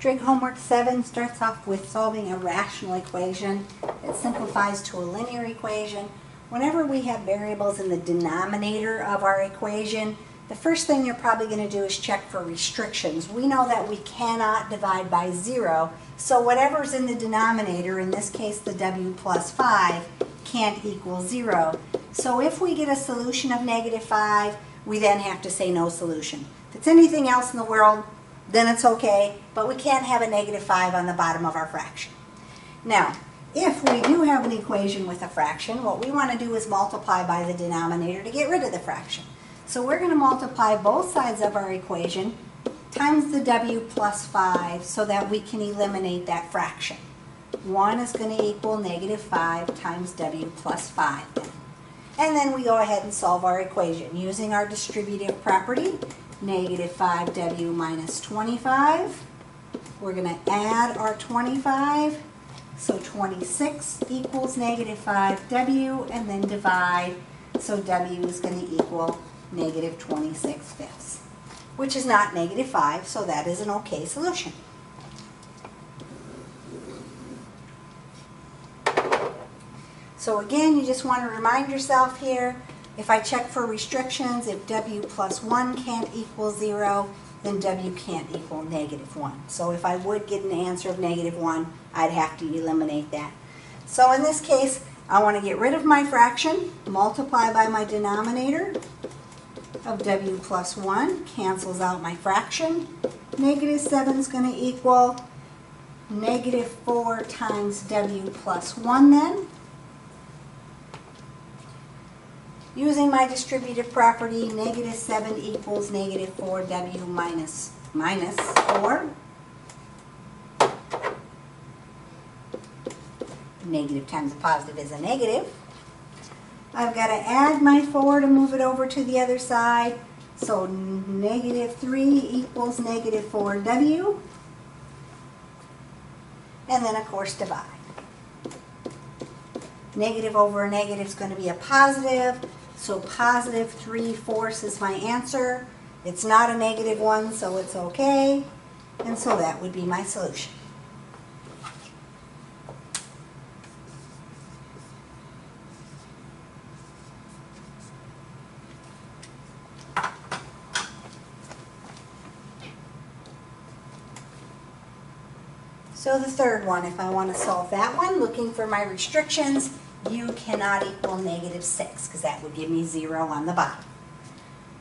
Trig homework 7 starts off with solving a rational equation. It simplifies to a linear equation. Whenever we have variables in the denominator of our equation, the first thing you're probably going to do is check for restrictions. We know that we cannot divide by 0, so whatever's in the denominator, in this case the w plus 5, can't equal 0. So if we get a solution of -5, we then have to say no solution. If it's anything else in the world, then it's okay, but we can't have a -5 on the bottom of our fraction. Now, if we do have an equation with a fraction, what we want to do is multiply by the denominator to get rid of the fraction. So we're going to multiply both sides of our equation times the w plus 5 so that we can eliminate that fraction. 1 is going to equal -5 times w plus 5 then. And then we go ahead and solve our equation using our distributive property. -5w minus 25. We're going to add our 25. So 26 equals -5w, and then divide. So w is going to equal -26/5, which is not -5, so that is an okay solution. So again, you just want to remind yourself here, if I check for restrictions, if w plus 1 can't equal 0, then w can't equal -1. So if I would get an answer of -1, I'd have to eliminate that. So in this case, I want to get rid of my fraction, multiply by my denominator of w plus 1, cancels out my fraction. -7 is going to equal -4 times w plus 1 then. Using my distributive property, -7 equals -4w minus 4. Negative times a positive is a negative. I've got to add my 4 to move it over to the other side. So -3 equals -4w. And then, of course, divide. Negative over a negative is going to be a positive. So positive 3/4 is my answer. It's not a -1, so it's okay. And so that would be my solution. So the third one, if I want to solve that one, looking for my restrictions, u cannot equal -6, because that would give me 0 on the bottom.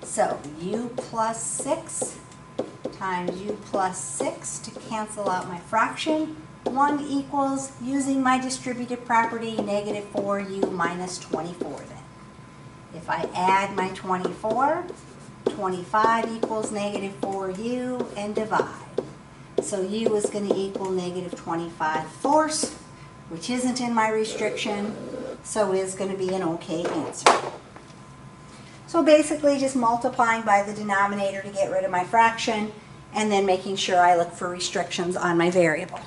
So u plus 6 times u plus 6 to cancel out my fraction. 1 equals, using my distributive property, -4u minus 24 then. If I add my 24, 25 equals -4u, and divide. So u is going to equal -25/4, which isn't in my restriction, so is going to be an okay answer. So basically just multiplying by the denominator to get rid of my fraction, and then making sure I look for restrictions on my variable.